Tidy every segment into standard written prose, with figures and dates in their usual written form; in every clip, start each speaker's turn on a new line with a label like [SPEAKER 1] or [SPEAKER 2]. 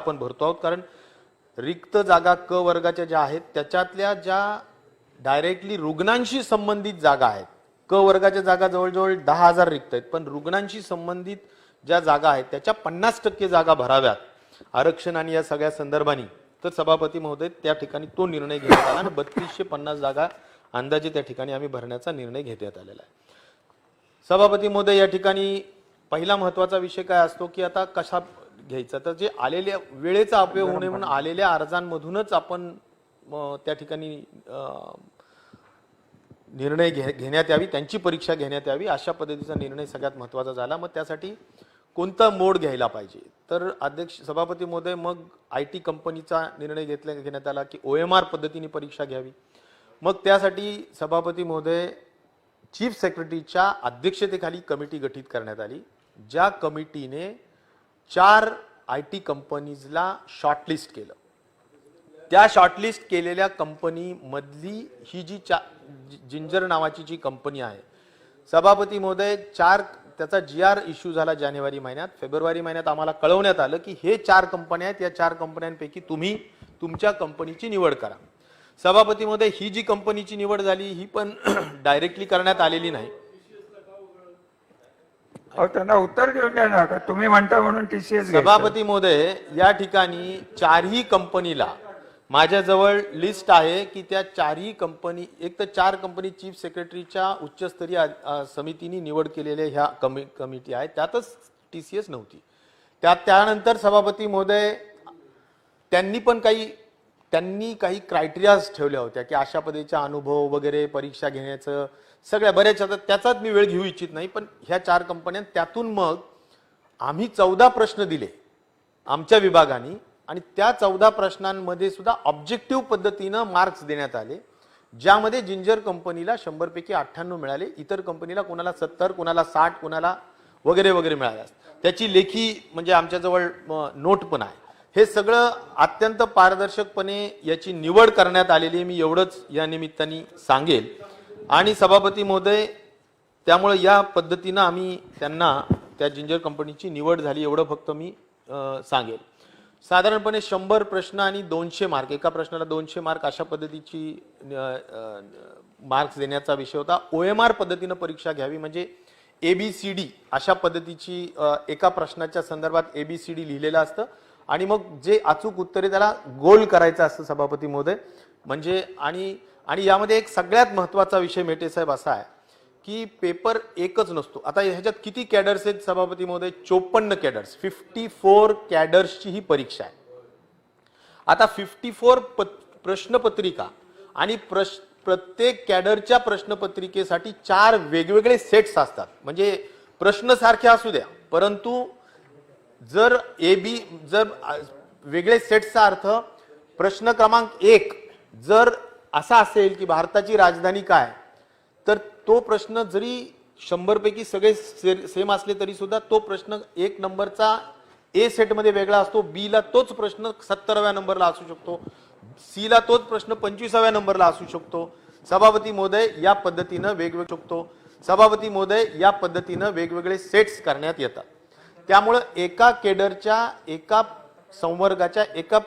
[SPEAKER 1] आपण भरतो आहोत, कारण रिक्त जागा क वर्गाच्या ज्या आहेत त्याच्यातल्या ज्या डायरेक्टली रुग्णांशी संबंधित जागा आहेत, क वर्गाच्या जागा जवळजवळ 10,000 रिक्त आहेत, पण रुग्णांशी संबंधित ज्या जागा आहेत त्याच्या 50% जागा भराव्यात आरक्षण आणि या सगळ्या संदर्भाने, तर सभापती महोदय त्या ठिकाणी तो निर्णय घेण्यात आला आणि 3250 जागा अंदाजे त्या ठिकाणी आम्ही भरण्याचा निर्णय घेण्यात आलेला आहे. सभापती महोदय, या ठिकाणी पहिला महत्त्वाचा विषय काय असतो की आता कशा घ्यायचा, तर जे आलेल्या वेळेचा अपव्यय होऊ नये म्हणून आलेल्या अर्जांमधूनच आपण त्या ठिकाणी निर्णय घेण्यात यावी, त्यांची परीक्षा घेण्यात यावी, अशा पद्धतीचा निर्णय सगळ्यात महत्त्वाचा झाला. मग त्यासाठी कोणता मोड घ्यायला पाहिजे, तर अध्यक्ष सभापती महोदय मग IT कंपनीचा निर्णय घेण्यात आला की OMR पद्धतीने परीक्षा घ्यावी. मग त्यासाठी सभापती महोदय चीफ सेक्रेटरीच्या अध्यक्षतेखाली कमिटी गठीत करण्यात आली, ज्या कमिटीने 4 IT कंपनीजला शॉर्टलिस्ट केलं. त्या शॉर्टलिस्ट केलेल्या कंपनी मधली ही जी जिंजर नावाची जी कंपनी आहे, सभापती महोदय त्याचा GR इश्यू झाला जानेवारी महिन्यात. फेब्रुवारी महिन्यात आम्हाला कळवण्यात आलं की हे 4 कंपन्या आहेत, या 4 कंपन्यांपैकी तुम्ही तुमच्या कंपनीची निवड करा. सभापती महोदय, ही जी कंपनीची निवड झाली ही पण डायरेक्टली करण्यात आलेली नाही.
[SPEAKER 2] त्यांना उत्तर देऊन द्या ना, तुम्ही म्हणता म्हणून TCS.
[SPEAKER 1] सभापती महोदय, या ठिकाणी 4ही कंपनीला माझ्याजवळ लिस्ट आहे की त्या 4ही कंपनी, एक तर 4 कंपनी चीफ सेक्रेटरीच्या उच्चस्तरीय समितीने निवड केलेल्या ह्या कमिटी आहेत, त्यातच TCS नव्हती. त्यानंतर सभापती महोदय त्यांनी काही क्रायटेरियाज ठेवल्या होत्या की अशा पद्धतीचा अनुभव वगैरे परीक्षा घेण्याचं सगळ्या बऱ्याच, त्याचाच मी वेळ घेऊ इच्छित नाही, पण ह्या 4 कंपन्या, त्यातून मग आम्ही 14 प्रश्न दिले आमच्या विभागाने आणि त्या 14 प्रश्नांमध्ये सुद्धा ऑब्जेक्टिव्ह पद्धतीनं मार्क्स देण्यात आले, ज्यामध्ये जिंजर कंपनीला 100 पैकी 98 मिळाले, इतर कंपनीला कोणाला 70, कोणाला 60, कोणाला वगैरे वगैरे मिळाले. त्याची लेखी म्हणजे आमच्याजवळ नोट पण आहे. हे सगळं अत्यंत पारदर्शकपणे याची निवड करण्यात आलेली आहे, मी एवढंच या निमित्ताने सांगेल. आणि सभापती महोदय, त्यामुळे या पद्धतीनं आम्ही त्यांना त्या जिंजर कंपनीची निवड झाली एवढं फक्त मी सांगेल. साधारणपणे 100 प्रश्न आणि 200 मार्क, एका प्रश्नाला 200 मार्क अशा पद्धतीची मार्क्स देण्याचा विषय होता. OMR पद्धतीनं परीक्षा घ्यावी, म्हणजे ABCD अशा पद्धतीची एका प्रश्नाच्या संदर्भात ABCD लिहिलेलं असतं आणि मग जे अचूक उत्तरे त्याला गोल करायचं असतं सभापती महोदय. म्हणजे आणि यामध्ये एक सगळ्यात महत्त्वाचा विषय मेटे साहेब असा आहे की पेपर एकच नसतो. आता ह्याच्यात किती कॅडर्स आहेत सभापती महोदय? 54 कॅडर्स, 54 कॅडर्सची ही परीक्षा आहे. आता 54 प्रश्नपत्रिका आणि प्रत्येक कॅडरच्या प्रश्नपत्रिकेसाठी 4 वेगवेगळे सेट्स असतात. म्हणजे प्रश्न सारखे असू द्या, परंतु जर वेगळे सेट्सचा अर्थ प्रश्न क्रमांक 1 जर असा असेल की भारताची राजधानी काय, तर तो प्रश्न जरी 100 पैकी सगळे सेम असले तरी सुद्धा तो प्रश्न 1 नंबरचा A सेट मध्ये वेगळा असतो, B ला तोच प्रश्न 70व्या नंबरला असू शकतो, C ला तोच प्रश्न 25व्या नंबरला असू शकतो. सभापती महोदय, या पद्धतीनं वेगवेगळे सेट्स करण्यात येतात. त्यामुळे एका केडरच्या एका संवर्गाच्या एका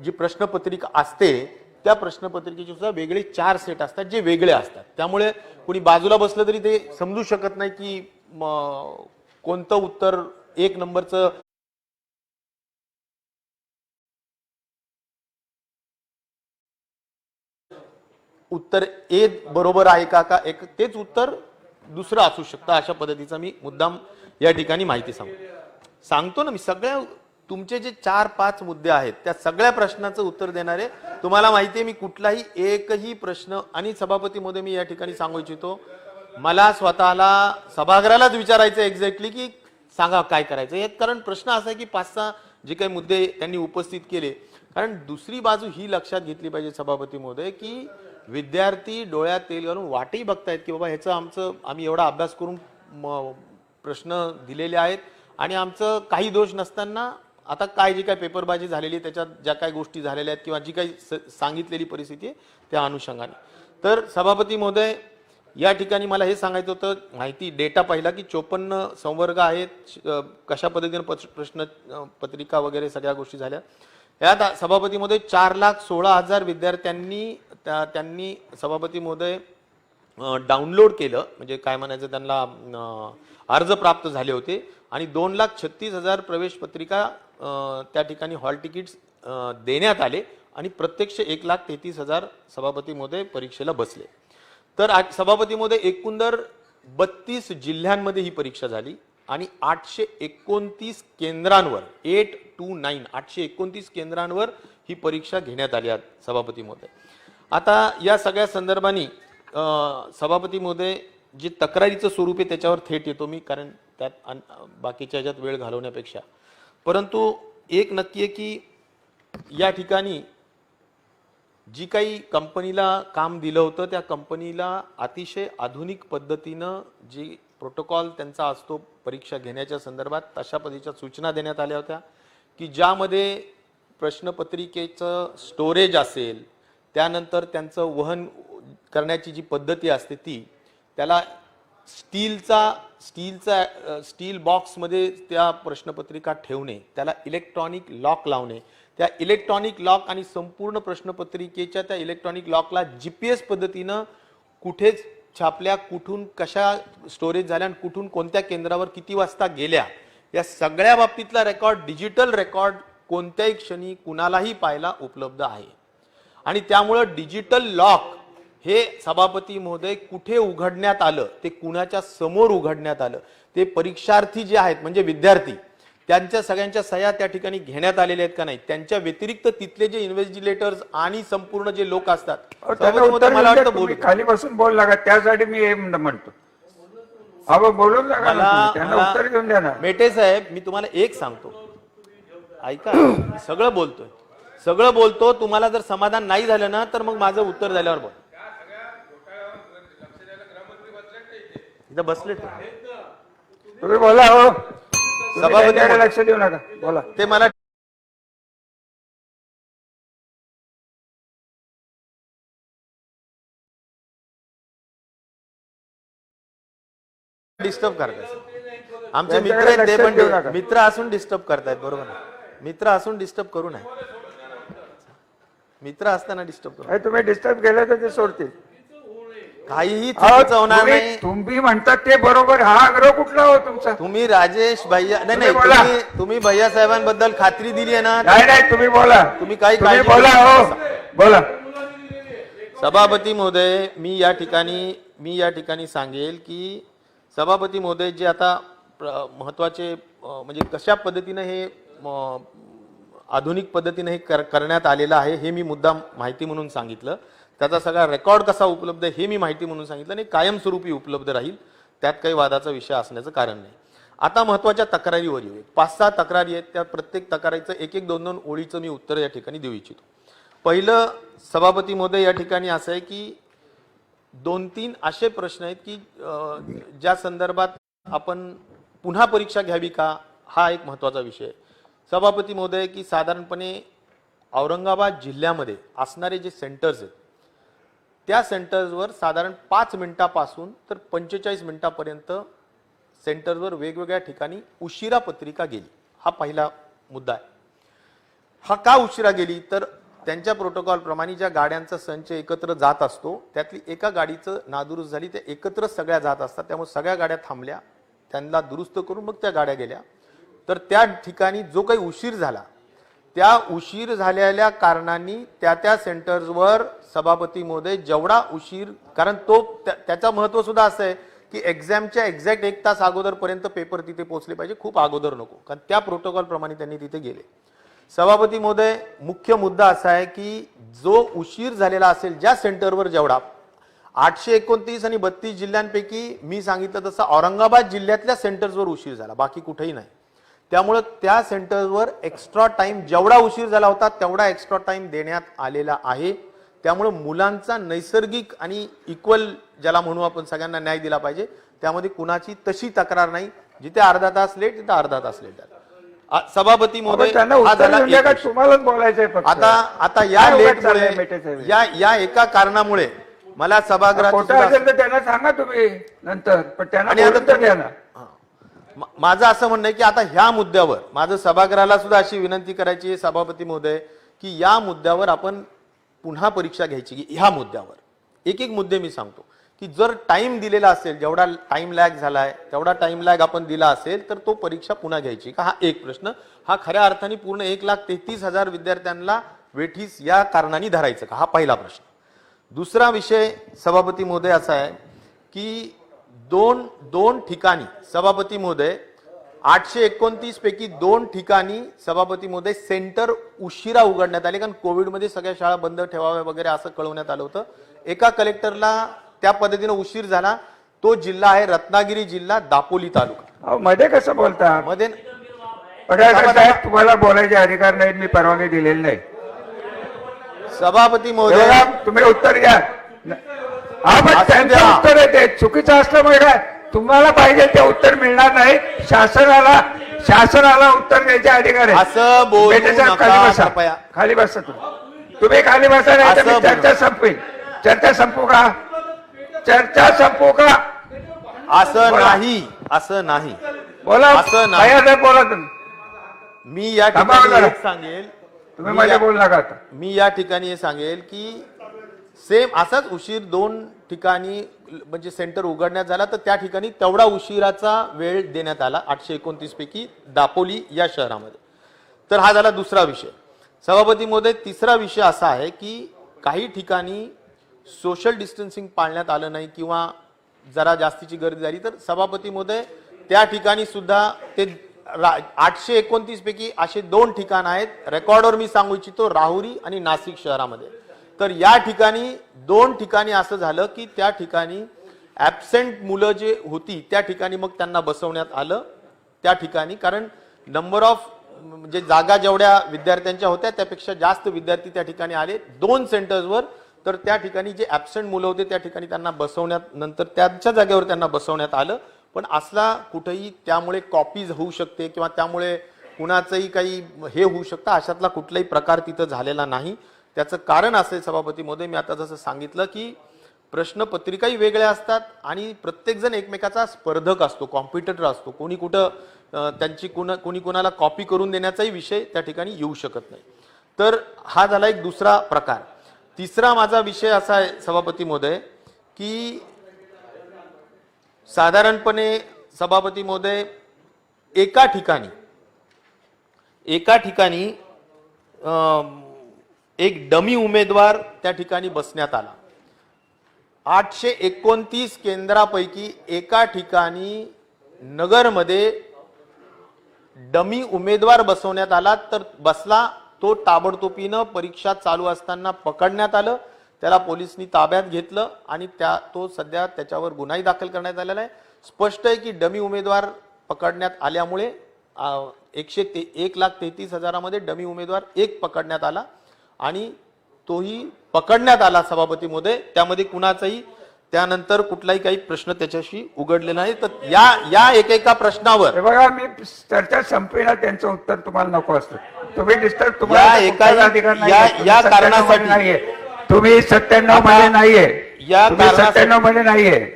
[SPEAKER 1] जी प्रश्नपत्रिका असते त्या प्रश्नपत्रिकेचे सुद्धा वेगळे 4 सेट असतात जे वेगळे असतात. त्यामुळे कुणी बाजूला बसलं तरी ते समजू शकत नाही की कोणतं उत्तर 1 नंबरचं उत्तर A बरोबर आहे का तेच उत्तर दुसरं असू शकतं. अशा पद्धतीचा मी मुद्दाम या ठिकाणी माहिती सांगतो ना. मी सगळ्या तुमचे जे 4-5 मुद्दे आहेत त्या सगळ्या प्रश्नाचं उत्तर देणारे, तुम्हाला माहिती आहे मी कुठलाही एकही प्रश्न, आणि सभापती महोदय मी या ठिकाणी सांगू इच्छितो, मला स्वतःला सभागृहालाच विचारायचं एक्झॅक्टली की सांगा काय करायचं हे, कारण प्रश्न असा आहे की 5-6 जे काही मुद्दे त्यांनी उपस्थित केले. कारण दुसरी बाजू ही लक्षात घेतली पाहिजे सभापती महोदय की विद्यार्थी डोळ्यात तेल घालून वाटही बघतायत की बाबा ह्याचं आम्ही एवढा अभ्यास करून प्रश्न दिलेले आहेत आणि आमचं काही दोष नसताना आता काय जी काय पेपरबाजी झालेली त्याच्यात ज्या काही गोष्टी झालेल्या आहेत किंवा जी काही सांगितलेली परिस्थिती आहे त्या अनुषंगाने. तर सभापती महोदय, या ठिकाणी मला हे सांगायचं होतं, माहिती डेटा पाहिला की 54 संवर्ग आहेत, कशा पद्धतीने प्रश्न पत्रिका वगैरे सगळ्या गोष्टी झाल्या. यात सभापती महोदय 4,16,000 विद्यार्थ्यांनी त्यांनी सभापती महोदय डाउनलोड केलं, म्हणजे काय म्हणायचं त्यांना अर्ज प्राप्त झाले होते आणि 2,36,000 प्रवेश पत्रिका त्या ठिकाणी हॉल तिकीट्स देण्यात आले आणि प्रत्यक्ष 1,33,000 सभापती महोदय परीक्षेला बसले. तर सभापती महोदय एकूंदर 32 जिल्ह्यांमध्ये ही परीक्षा झाली आणि 829 केंद्रांवर 829 केंद्रांवर ही परीक्षा घेण्यात आली आहे सभापती महोदय. आता या सगळ्या संदर्भाने सभापती महोदय जे तक्रारीचं स्वरूप आहे त्याच्यावर थेट येतो मी, कारण त्यात बाकीच्या ह्याच्यात वेळ घालवण्यापेक्षा. परंतु एक नक्की आहे की या ठिकाणी जी काही कंपनीला काम दिलं होतं त्या कंपनीला अतिशय आधुनिक पद्धतीनं जी प्रोटोकॉल त्यांचा असतो परीक्षा घेण्याच्या संदर्भात तशा पद्धतीच्या सूचना देण्यात आल्या होत्या की ज्यामध्ये प्रश्नपत्रिकेचं स्टोरेज असेल, त्यानंतर त्यांचं वहन करण्याची जी पद्धती असते ती, त्याला स्टील बॉक्समध्ये त्या प्रश्नपत्रिका ठेवणे, त्याला इलेक्ट्रॉनिक लॉक लावणे, त्या इलेक्ट्रॉनिक लॉक आणि संपूर्ण प्रश्नपत्रिकेच्या त्या इलेक्ट्रॉनिक लॉकला GPS पद्धतीनं कुठे छापल्या, कुठून कशा स्टोरेज झाल्या आणि कुठून कोणत्या केंद्रावर किती वाजता गेल्या, या सगळ्या बाबतीतला रेकॉर्ड, डिजिटल रेकॉर्ड कोणत्याही क्षणी कुणालाही पाहायला उपलब्ध आहे. आणि त्यामुळं डिजिटल लॉक हे सभापती महोदय कुठे उघडण्यात आलं, ते कुणाच्या समोर उघडण्यात आलं, ते परीक्षार्थी जे आहेत म्हणजे विद्यार्थी त्यांच्या सगळ्यांच्या सह्या त्या ठिकाणी घेण्यात आलेल्या आहेत का नाही, त्यांच्या व्यतिरिक्त तिथले जे इन्व्हेस्टिगेटर्स आणि संपूर्ण जे लोक असतात,
[SPEAKER 2] मला वाटतं खाली बसून बोल लागा, त्यासाठी मी हे म्हणतो. बोलून त्यांना उत्तर घेऊन द्या ना.
[SPEAKER 1] मेटे साहेब, मी तुम्हाला एक सांगतो, ऐका, सगळं बोलतो, तुम्हाला जर समाधान नाही झालं ना तर मग माझं उत्तर झाल्यावर बोल. इथं बसले
[SPEAKER 2] तुम्ही बोला. हो, सभापती लक्ष देऊ नका, बोला.
[SPEAKER 1] ते मला डिस्टर्ब करतायत. आमचे मित्र आहेत ते पण मित्र असून डिस्टर्ब करतायत, बरोबर ना? मित्र असून डिस्टर्ब करू नये, मित्र असताना डिस्टर्ब करू.
[SPEAKER 2] तुम्ही डिस्टर्ब केलं तर ते सोडतील,
[SPEAKER 1] काहीही चुकीचं होणार नाही.
[SPEAKER 2] तुम्ही म्हणतात ते बरोबर. हा आग्रह कुठला हो तुमचा?
[SPEAKER 1] तुम्ही राजेश भैया नाही, तुम्ही भैया साहेबांबद्दल खात्री दिली आहे ना?
[SPEAKER 2] नाही, तुम्ही बोला.
[SPEAKER 1] तुम्ही काही
[SPEAKER 2] बोला. हो, बोला.
[SPEAKER 1] सभापती महोदय, मी या ठिकाणी सांगेल की सभापती महोदय जे आता महत्वाचे म्हणजे कशा पद्धतीने हे आधुनिक पद्धतीने हे करण्यात आलेलं आहे हे मी मुद्दाम माहिती म्हणून सांगितलं. त्याचा सगळा रेकॉर्ड कसा उपलब्ध आहे हे मी माहिती म्हणून सांगितलं आणि कायमस्वरूपी उपलब्ध राहील, त्यात काही वादाचा विषय असण्याचं कारण नाही. आता महत्वाच्या तक्रारीवर येऊ. 5-6 तक्रारी आहेत, त्या प्रत्येक तक्रारीचं 1-1, 2-2 ओळीचं मी उत्तर या ठिकाणी देऊ इच्छितो. पहिलं सभापती महोदय या ठिकाणी असं आहे की 2-3 असे प्रश्न आहेत की ज्या संदर्भात आपण पुन्हा परीक्षा घ्यावी का, हा एक महत्वाचा विषय. सभापती महोदय की साधारणपणे औरंगाबाद जिल्ह्यामध्ये असणारे जे सेंटर्स आहेत त्या सेंटर्सवर साधारण 5 मिनिटापासून तर 45 मिनिटापर्यंत सेंटरवर वेगवेगळ्या ठिकाणी उशिरा पत्रिका गेली. हा पहिला मुद्दा आहे. हा का उशिरा गेली तर त्यांच्या प्रोटोकॉल प्रमाणे ज्या गाड्यांचा संच एकत्र जात असतो त्यातली एका गाडीचं नादुरुस्त झाली, त्या एकत्र सगळ्या जात असतात, त्यामुळे सगळ्या गाड्या थांबल्या, त्यांना दुरुस्त करून मग त्या गाड्या गेल्या. तर त्या ठिकाणी जो काही उशीर झाला त्या उशीर झालेल्या कारणांनी त्या सेंटर्सवर सभापती महोदय जेवढा उशीर, कारण तो त्याचं महत्व सुद्धा असं आहे की एक्झामच्या एक्झॅक्ट 1 तास अगोदरपर्यंत पेपर तिथे पोहोचले पाहिजे, खूप अगोदर नको, कारण त्या प्रोटोकॉल प्रमाणे त्यांनी तिथे गेले. सभापती महोदय, मुख्य मुद्दा असा आहे की जो उशीर झालेला असेल ज्या सेंटरवर, जेवढा 829 आणि 32 जिल्ह्यांपैकी मी सांगितलं तसं औरंगाबाद जिल्ह्यातल्या सेंटर्सवर उशीर झाला, बाकी कुठेही नाही. त्यामुळे त्या सेंटरवर एक्स्ट्रा टाइम, जेवढा उशीर झाला होता तेवढा एक्स्ट्रा टाइम देण्यात आलेला आहे. त्यामुळे मुलांचा नैसर्गिक आणि इक्वल, ज्याला म्हणू आपण, सगळ्यांना न्याय दिला पाहिजे, त्यामध्ये कुणाची तशी तक्रार नाही. जिथे अर्धा तास लेट तिथे अर्धा तास लेट. सभापती महोदय,
[SPEAKER 2] तुम्हालाच बोलायचंय.
[SPEAKER 1] आता या लेटमुळे, या एका कारणामुळे मला सभागृहाची
[SPEAKER 2] खोटं
[SPEAKER 1] सुद्धा-
[SPEAKER 2] असेल तर त्यांना सांगा तुम्ही नंतर, पण त्यांना
[SPEAKER 1] आणि आता
[SPEAKER 2] बोलून तर द्या ना.
[SPEAKER 1] माझं असं म्हणणं आहे की आता ह्या मुद्द्यावर माझं सभागृहाला सुद्धा अशी विनंती करायची आहे सभापती महोदय की या मुद्द्यावर आपण पुन्हा परीक्षा घ्यायची की ह्या मुद्द्यावर एक एक मुद्दे मी सांगतो की जर टाइम दिलेला असेल, जेवढा टाइम लॅग झालाय तेवढा टाइम लॅग आपण दिला असेल तर तो परीक्षा पुन्हा घ्यायची का, हा एक प्रश्न. हा खऱ्या अर्थाने पूर्ण 1,33,000 विद्यार्थ्यांना वेठीस या कारणाने धरायचं का, हा पहिला प्रश्न. दुसरा विषय सभापती महोदय असा आहे की दोन ठिकाणी सभापती महोदय 829 पैकी 2 ठिकाणी सभापती महोदय सेंटर उशिरा उघडण्यात आले, कारण कोविडमध्ये सगळ्या शाळा बंद ठेवाव्या वगैरे असं कळवण्यात आलं होतं. एका कलेक्टरला त्या पद्धतीने उशीर झाला. तो जिल्हा आहे रत्नागिरी जिल्हा, दापोली तालुका.
[SPEAKER 2] अहो, मध्ये कसं बोलता?
[SPEAKER 1] मध्ये
[SPEAKER 2] पडळकर साहेब, तुम्हाला बोलायचे अधिकार नाहीत, मी परवानगी दिलेली नाही.
[SPEAKER 1] सभापती
[SPEAKER 2] हे
[SPEAKER 1] महोदय
[SPEAKER 2] बघा, तुम्ही उत्तर द्या. हा, पण त्यांचं उत्तर आहे ते चुकीचं असल्यामुळे काय तुम्हाला पाहिजे ते उत्तर मिळणार नाही. शासनाला उत्तर द्यायचे अधिकार आहे.
[SPEAKER 1] असं बोलू
[SPEAKER 2] बेटे साहेब,
[SPEAKER 1] नका,
[SPEAKER 2] खाली बसा.
[SPEAKER 1] कृपया.
[SPEAKER 2] खाली बसा तुम्ही खाली बसा, नाही तर
[SPEAKER 1] असं
[SPEAKER 2] मी चर्चा संपवीन. चर्चा संपू का? चर्चा संपू का?
[SPEAKER 1] असं
[SPEAKER 2] बोला.
[SPEAKER 1] नाही, असं नाही.
[SPEAKER 2] बोला.
[SPEAKER 1] असं नाही.
[SPEAKER 2] साहेब, बोला तुम्ही.
[SPEAKER 1] मी या
[SPEAKER 2] थांबा
[SPEAKER 1] ठिकाणी
[SPEAKER 2] जरा.
[SPEAKER 1] एक सांगेल,
[SPEAKER 2] तुम्ही मध्ये बोलू नका आता.
[SPEAKER 1] मी या ठिकाणी हे सांगेल की सेम असाच उशीर 2 ठिकाणी म्हणजे सेंटर उघडण्यात झाला, तर त्या ठिकाणी तेवढा उशिराचा वेळ देण्यात आला 829 पैकी दापोली या शहरामध्ये. तर हा झाला दुसरा विषय. सभापती महोदय, तिसरा विषय असा आहे की काही ठिकाणी सोशल डिस्टन्सिंग पाळण्यात आलं नाही किंवा जरा जास्तीची गर्दी झाली, तर सभापती महोदय त्या ठिकाणी सुद्धा ते 829 पैकी असे 2 ठिकाण आहेत. रेकॉर्डवर मी सांगू इच्छितो, राहुरी आणि नाशिक शहरामध्ये. तर या ठिकाणी 2 ठिकाणी असं झालं की त्या ठिकाणी ऍबसेंट मुलं जे होती त्या ठिकाणी मग त्यांना बसवण्यात आलं त्या ठिकाणी, कारण नंबर ऑफ म्हणजे जागा जेवढ्या विद्यार्थ्यांच्या होत्या त्यापेक्षा जास्त विद्यार्थी त्या ठिकाणी आले 2 सेंटर्सवर. तर त्या ठिकाणी जे ऍबसेंट मुलं होते त्या ठिकाणी त्यांना बसवण्यात, नंतर त्यांच्या जागेवर त्यांना बसवण्यात आलं. पण असला कुठेही त्यामुळे कॉपीज होऊ शकते किंवा त्यामुळे कुणाचंही काही हे होऊ शकतं, अशातला कुठलाही प्रकार तिथं झालेला नाही. त्याचं कारण असेल सभापती महोदय, मी आता जसं सांगितलं की प्रश्नपत्रिकाही वेगळ्या असतात आणि प्रत्येकजण एकमेकाचा स्पर्धक असतो, कॉम्पिटिटर असतो. कोणी कुठं त्यांची कोणी कोणाला कॉपी करून देण्याचाही विषय त्या ठिकाणी येऊ शकत नाही. तर हा झाला एक दुसरा प्रकार. तिसरा माझा विषय असा आहे सभापती महोदय की साधारणपणे सभापती महोदय एका ठिकाणी एक डमी उमेदवार त्या ठिकाणी बसण्यात आला. 829 केंद्रापैकी एका ठिकाणी नगरमध्ये डमी उमेदवार बसवण्यात आला, तर बसला तो ताबडतोबीनं परीक्षा चालू असताना पकडण्यात आलं. त्याला पोलिसांनी ताब्यात घेतलं आणि तो सध्या त्याच्यावर गुन्हाही दाखल करण्यात आलेला आहे. स्पष्ट आहे की डमी उमेदवार पकडण्यात आल्यामुळे 1,33,000 मध्ये डमी उमेदवार एक पकडण्यात आला आणि तोही पकडण्यात आला सभापती महोदय. त्यामध्ये कुणाचाही त्यानंतर कुठलाही काही प्रश्न त्याच्याशी उघडलेला नाही. तर या एकेका प्रश्नावर
[SPEAKER 2] बघा, मी चर्चा संपविणार, त्यांचं उत्तर तुम्हाला नको असतं. तुम्ही डिस्टर्ब,
[SPEAKER 1] या
[SPEAKER 2] तुम्हाला
[SPEAKER 1] एकाही-
[SPEAKER 2] अधिकार नाहीये.
[SPEAKER 1] या-
[SPEAKER 2] तुम्ही
[SPEAKER 1] या
[SPEAKER 2] 97
[SPEAKER 1] कारणासाठी-
[SPEAKER 2] मध्ये नाहीये. तुम्ही 97 मध्ये नाहीये.
[SPEAKER 1] या
[SPEAKER 2] तुम्ही
[SPEAKER 1] कारणासाठी-
[SPEAKER 2] 97 मध्ये नाहीये.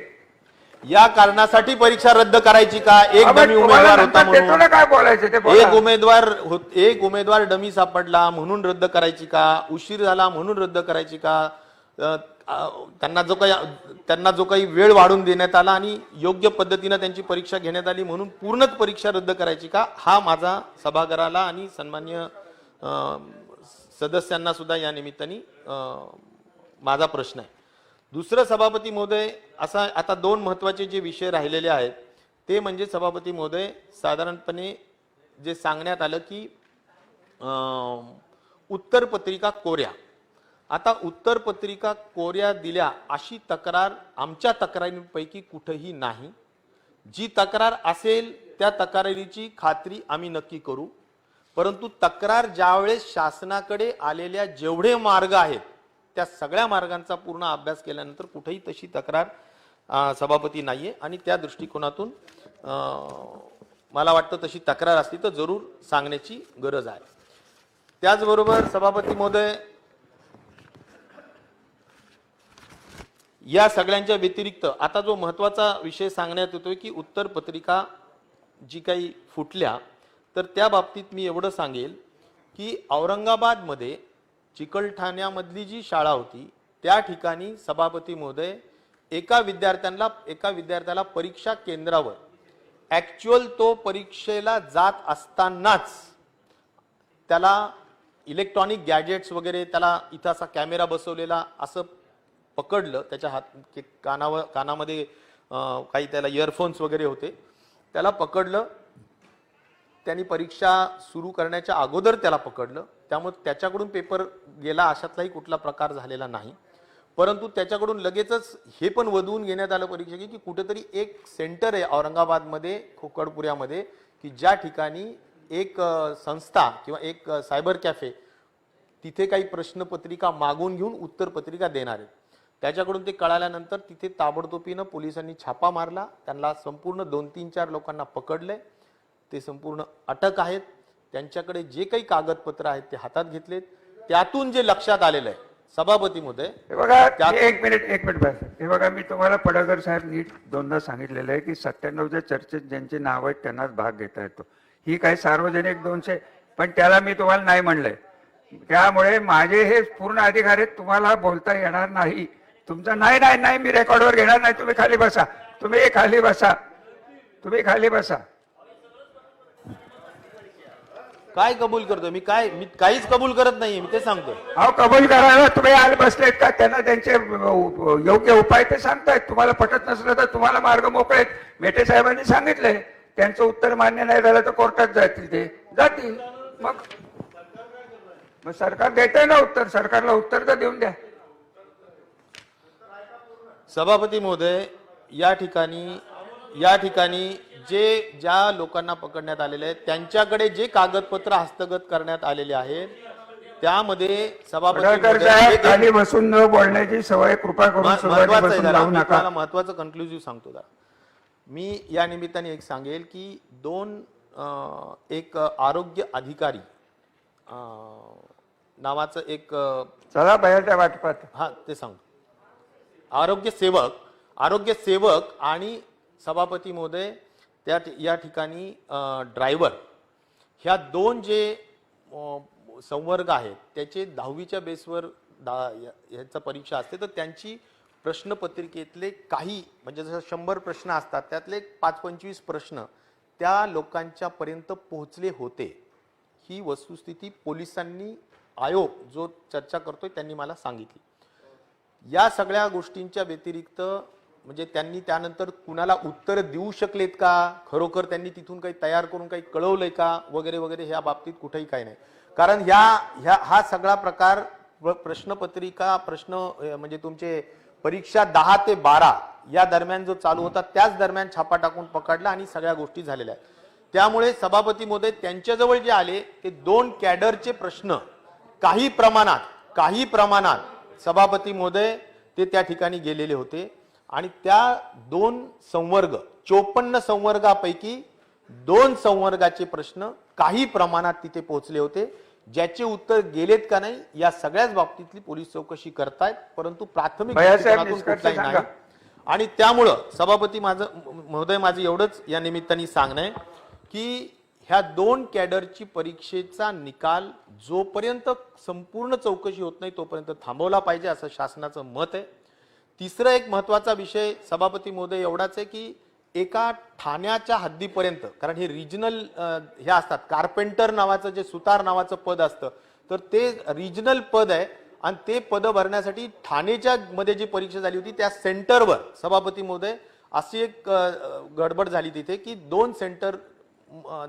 [SPEAKER 1] या कारणासाठी परीक्षा रद्द करायची का? एक
[SPEAKER 2] आपण
[SPEAKER 1] डमी
[SPEAKER 2] तुम्हाला
[SPEAKER 1] उमेदवार होता
[SPEAKER 2] नंतर देतो ना,
[SPEAKER 1] म्हणून,
[SPEAKER 2] काय बोलायचं ते बोला.
[SPEAKER 1] एक उमेदवार डमी सापडला म्हणून रद्द करायची का? उशीर झाला म्हणून रद्द करायची का? त्यांना जो काही वेळ वाढून देण्यात आला आणि योग्य पद्धतीने त्यांची परीक्षा घेण्यात आली म्हणून पूर्णच परीक्षा रद्द करायची का? हा माझा सभागृहाला आणि सन्मान्य सदस्यांना सुद्धा या निमित्ताने माझा प्रश्न आहे. दुसरं सभापती महोदय, असा आता 2 महत्वाचे जे विषय राहिलेले आहेत ते म्हणजे सभापती महोदय, साधारणपणे जे सांगण्यात आलं की उत्तरपत्रिका कोऱ्या. आता उत्तरपत्रिका कोऱ्या दिल्या अशी तक्रार आमच्या तक्रारींपैकी कुठेही नाही. जी तक्रार असेल त्या तक्रारीची खात्री आम्ही नक्की करू, परंतु तक्रार ज्यावेळेस शासनाकडे आलेल्या जेवढे मार्ग आहेत त्या सगळ्या मार्गांचा पूर्ण अभ्यास केल्यानंतर कुठेही तशी तक्रार सभापती नाहीये आणि त्या दृष्टिकोनातून मला वाटतं तशी तक्रार असली तर जरूर सांगण्याची गरज आहे. त्याचबरोबर सभापती महोदय, या सगळ्यांच्या व्यतिरिक्त आता जो महत्वाचा विषय सांगण्यात येतोय की उत्तर पत्रिका जी काही फुटल्या, तर त्या बाबतीत मी एवढं सांगेल की औरंगाबादमध्ये चिकलठाण्यामधली जी शाळा होती त्या ठिकाणी सभापती महोदय एका विद्यार्थ्याला परीक्षा केंद्रावर ऍक्च्युअल तो परीक्षेला जात असतानाच त्याला इलेक्ट्रॉनिक गॅजेट्स वगैरे, त्याला इथं असा कॅमेरा बसवलेला असं पकडलं, त्याच्या कानामध्ये काही त्याला इयरफोन्स वगैरे होते, त्याला पकडलं, त्यांनी परीक्षा सुरू करण्याच्या अगोदर त्याला पकडलं, त्यामुळे त्याच्याकडून पेपर गेला अशातलाही कुठला प्रकार झालेला नाही. परंतु त्याच्याकडून लगेचच हे पण वधवून घेण्यात आलं परीक्षा की कुठेतरी एक सेंटर आहे औरंगाबादमध्ये खोकडपुऱ्यामध्ये की ज्या ठिकाणी एक संस्था किंवा एक सायबर कॅफे तिथे काही प्रश्नपत्रिका मागून घेऊन उत्तरपत्रिका देणार आहेत. त्याच्याकडून ते कळाल्यानंतर तिथे ताबडतोबीनं पोलिसांनी छापा मारला, त्यांना संपूर्ण 2-3-4 लोकांना पकडले, ते संपूर्ण अटक आहेत. त्यांच्याकडे जे काही कागदपत्र आहेत ते हातात घेतलेत. त्यातून जे लक्षात आलेलं आहे सभापती महोदय,
[SPEAKER 2] हे बघा एक मिनिट बस. हे बघा मी तुम्हाला पडळकर साहेब नीट दोनदा सांगितलेलं आहे की 97च्या चर्चेत ज्यांचे नाव आहेत त्यांनाच भाग घेता येतो. ही काही सार्वजनिक 200, पण त्याला मी तुम्हाला नाही म्हणलंय. त्यामुळे माझे हे पूर्ण अधिकार आहेत, तुम्हाला बोलता येणार नाही. तुमचा नाही मी रेकॉर्डवर घेणार नाही. तुम्ही खाली बसा, तुम्ही खाली बसा.
[SPEAKER 1] काय कबूल करतो मी काहीच कबूल करत नाहीये, मी ते सांगतो.
[SPEAKER 2] अहो कबूल करायला तुम्ही आले बसलेत का? त्यांना त्यांचे योग्य उपाय ते सांगतायत. तुम्हाला पटत नसलं तर तुम्हाला मार्ग मोकळे आहेत. मेटे साहेबांनी सांगितलंय, त्यांचं उत्तर मान्य नाही झालं तर कोर्टात जातील. मग सरकार देतंय ना उत्तर, सरकारला उत्तर तर देऊन द्या.
[SPEAKER 1] सभापती महोदय, या ठिकाणी ज्या लोकांना पकडण्यात आलेले आहेत त्यांच्याकडे जे कागदपत्र हस्तगत करण्यात आलेले आहेत त्यामध्ये सभापती
[SPEAKER 2] खाली बसून न बोलण्याची सवय कृपा करून
[SPEAKER 1] महत्वाचं कन्क्लुझिव्ह सांगतो. मी या निमित्ताने एक सांगेल की एक आरोग्य अधिकारी नावाचं एक
[SPEAKER 2] चला बाहेरच्या वाटपात
[SPEAKER 1] ते सांगतो. आरोग्य सेवक आणि सभापती महोदय या ठिकाणी ड्रायव्हर, ह्या दोन जे संवर्ग आहेत त्याचे 10वीच्या बेसवर ह्याचा परीक्षा असते, तर त्यांची प्रश्नपत्रिकेतले काही म्हणजे जसं 100 प्रश्न असतात त्यातले 5-25 प्रश्न त्या लोकांच्या पर्यंत पोहोचले होते. ही वस्तुस्थिती पोलिसांनी, आयोग जो चर्चा करतोय त्यांनी मला सांगितली. या सगळ्या गोष्टींच्या व्यतिरिक्त म्हणजे त्यांनी त्यानंतर कुणाला उत्तर देऊ शकलेत का, खरोखर त्यांनी तिथून काही तयार करून काही कळवलंय का वगैरे वगैरे, ह्या बाबतीत कुठेही काही नाही. कारण हा सगळा प्रकार प्रश्नपत्रिका म्हणजे तुमचे परीक्षा 10 ते 12 या दरम्यान जो चालू होता त्याच दरम्यान छापा टाकून पकडला आणि सगळ्या गोष्टी झालेल्या आहेत. त्यामुळे सभापती महोदय त्यांच्याजवळ जे आले ते 2 कॅडरचे प्रश्न काही प्रमाणात सभापती महोदय ते त्या ठिकाणी गेलेले होते आणि त्या 2 संवर्ग 54 संवर्गापैकी 2 संवर्गाचे प्रश्न काही प्रमाणात तिथे पोहोचले होते. ज्याचे उत्तर गेलेत का नाही या सगळ्याच बाबतीतली पोलीस चौकशी करतायत, परंतु प्राथमिक कुठलाही नाही. आणि त्यामुळं सभापती महोदय माझं एवढंच या निमित्ताने सांगणं आहे की ह्या 2 कॅडरची परीक्षेचा निकाल जोपर्यंत संपूर्ण चौकशी होत नाही तोपर्यंत थांबवला पाहिजे असं शासनाचं मत आहे. तिसरा एक महत्वाचा विषय सभापती महोदय एवढाच आहे की एका ठाण्याच्या हद्दीपर्यंत, कारण हे रिजनल हे असतात, कार्पेंटर नावाचं जे सुतार नावाचं पद असतं तर ते रिजनल पद आहे आणि ते पद भरण्यासाठी ठाणेच्या मध्ये जी परीक्षा झाली होती त्या सेंटरवर सभापती महोदय अशी एक गडबड झाली तिथे की 2 सेंटर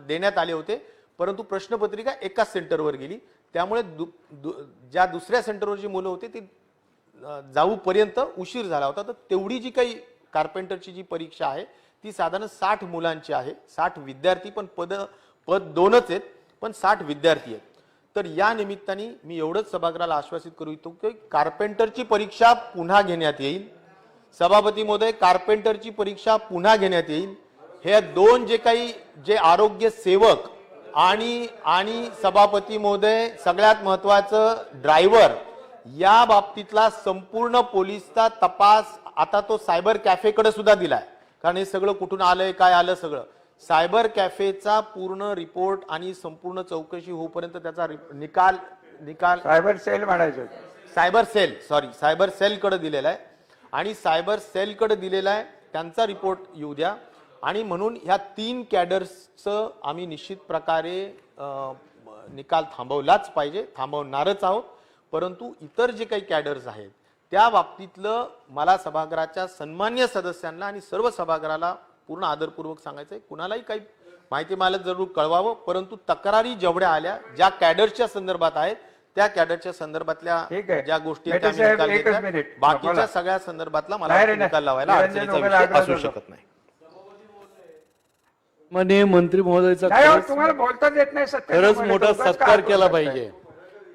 [SPEAKER 1] देण्यात आले होते, परंतु प्रश्नपत्रिका एकाच सेंटरवर गेली. त्यामुळे ज्या दुसऱ्या सेंटरवर जी मुलं होती ती जाऊपर्यंत उशीर झाला होता. तर तेवढी जी काही कार्पेंटरची जी परीक्षा आहे ती साधारण 60 मुलांची आहे, 60 विद्यार्थी, पण पद 2च आहेत पण 60 विद्यार्थी आहेत. तर या निमित्ताने मी एवढंच सभागृहाला आश्वासित करू इच्छितो की कार्पेंटरची परीक्षा पुन्हा घेण्यात येईल. सभापती महोदय, कार्पेंटरची परीक्षा पुन्हा घेण्यात येईल. हे 2 जे आरोग्य सेवक आणि सभापती महोदय सगळ्यात महत्वाचं ड्रायव्हर, या बाबतीतला संपूर्ण पोलीसचा तपास आता तो सायबर कॅफेकडे सुद्धा दिलाय, कारण हे सगळं कुठून आलंय, काय आलं सगळं. सायबर कॅफेचा पूर्ण रिपोर्ट आणि संपूर्ण चौकशी होईपर्यंत त्याचा निकाल
[SPEAKER 2] सायबर सेल म्हणायचं.
[SPEAKER 1] सायबर सेलकडे दिलेला आहे आणि सायबर सेलकडे दिलेला आहे, त्यांचा रिपोर्ट येऊ द्या. आणि म्हणून ह्या 3 कॅडर्सचं आम्ही निश्चित प्रकारे निकाल थांबवलाच पाहिजे, थांबवणारच आहोत. परंतु इतर जे काही कॅडर्स आहेत त्या बाबतीतलं मला सभागृहाच्या सन्मान्य सदस्यांना आणि सर्व सभागृहाला पूर्ण आदरपूर्वक सांगायचंय, कुणालाही काही माहिती मला जरूर कळवावं, परंतु तक्रारी जेवढ्या आल्या ज्या कॅडरच्या संदर्भात आहेत त्या कॅडरच्या संदर्भातल्या
[SPEAKER 2] ठीक आहे.
[SPEAKER 1] ज्या गोष्टी
[SPEAKER 2] मेटे
[SPEAKER 1] आहेत त्या
[SPEAKER 2] साहेब,
[SPEAKER 1] निकाल
[SPEAKER 2] एकच
[SPEAKER 1] घेतल्या.
[SPEAKER 2] मिनिट.
[SPEAKER 1] बाकीच्या
[SPEAKER 2] बोला.
[SPEAKER 1] सगळ्या संदर्भातला मला
[SPEAKER 2] नाही रे, नाही.
[SPEAKER 1] निकाल लावायला
[SPEAKER 2] निरंजन
[SPEAKER 1] अडचणीचा
[SPEAKER 2] वगैरे
[SPEAKER 1] विषय
[SPEAKER 2] आग्रह
[SPEAKER 1] असू
[SPEAKER 2] धरतो.
[SPEAKER 1] शकत नाही.
[SPEAKER 3] माननीय मंत्री महोदयाचा
[SPEAKER 2] नाही हो,
[SPEAKER 3] खरंच
[SPEAKER 2] तुम्हाला बोलताच येत नाही.
[SPEAKER 3] खरंच मोठा
[SPEAKER 2] उगाच का
[SPEAKER 3] सत्कार केला
[SPEAKER 2] बोलताय?
[SPEAKER 3] पाहिजे.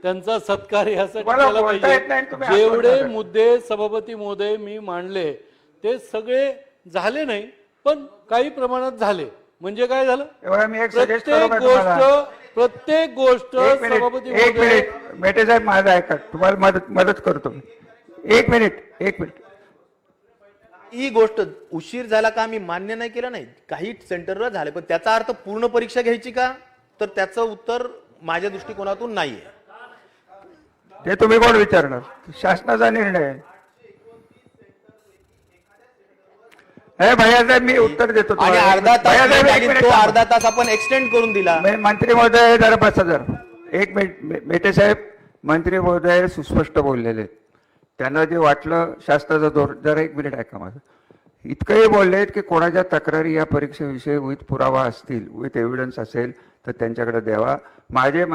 [SPEAKER 3] त्यांचा सत्कार यासाठी
[SPEAKER 2] तुम्हाला
[SPEAKER 3] केला
[SPEAKER 2] बोलता येत नाही,
[SPEAKER 3] पाहिजे.
[SPEAKER 2] तुम्ही हात
[SPEAKER 3] जेवढे
[SPEAKER 2] वरती करा.
[SPEAKER 3] मुद्दे सभापती महोदय मी मांडले ते सगळे झाले नाही, पण काही प्रमाणात झाले. म्हणजे काय झालं,
[SPEAKER 2] हे बघा, मी एक सजेस्ट करू का तुम्हाला?
[SPEAKER 3] प्रत्येक गोष्ट
[SPEAKER 2] एक मिनिट,
[SPEAKER 3] सभापती
[SPEAKER 2] एक
[SPEAKER 3] महोदय
[SPEAKER 2] मिनिट. मेटे साहेब माझं ऐका, तुम्हाला मदत करतो मी. एक मिनिट.
[SPEAKER 1] ही गोष्ट उशीर झाला का आम्ही मान्य नाही केलं, नाही काही सेंटरवर झाले, पण त्याचा अर्थ पूर्ण परीक्षा घ्यायची का, तर त्याचं उत्तर माझ्या दृष्टिकोनातून नाहीये.
[SPEAKER 2] ते तुम्ही कोण विचारणार? शासनाचा निर्णय आहे. हे भैयासाहेब, मी उत्तर देतो
[SPEAKER 1] आणि
[SPEAKER 2] तुम्हाला.
[SPEAKER 1] अर्धा तास
[SPEAKER 2] भैयासाहेब,
[SPEAKER 1] लेट
[SPEAKER 2] एक
[SPEAKER 1] आली,
[SPEAKER 2] मिनिट
[SPEAKER 1] तो
[SPEAKER 2] थांबा.
[SPEAKER 1] अर्धा तास आपण एक्सटेंड करून दिला.
[SPEAKER 2] मंत्री महोदय जरा बसा जरा. एक मिनिट. मेटे साहेब, मंत्री महोदय सुस्पष्ट बोललेले आहेत. त्यांना जे वाटलं शासनाचा धोरण, जरा एक मिनिट ऐका माझं. इतकंही बोलले की कोणाच्या तक्रारी या परीक्षेविषयी विथ पुरावा असतील, विथ एव्हिडन्स असेल तर त्यांच्याकडे द्यावा. माझे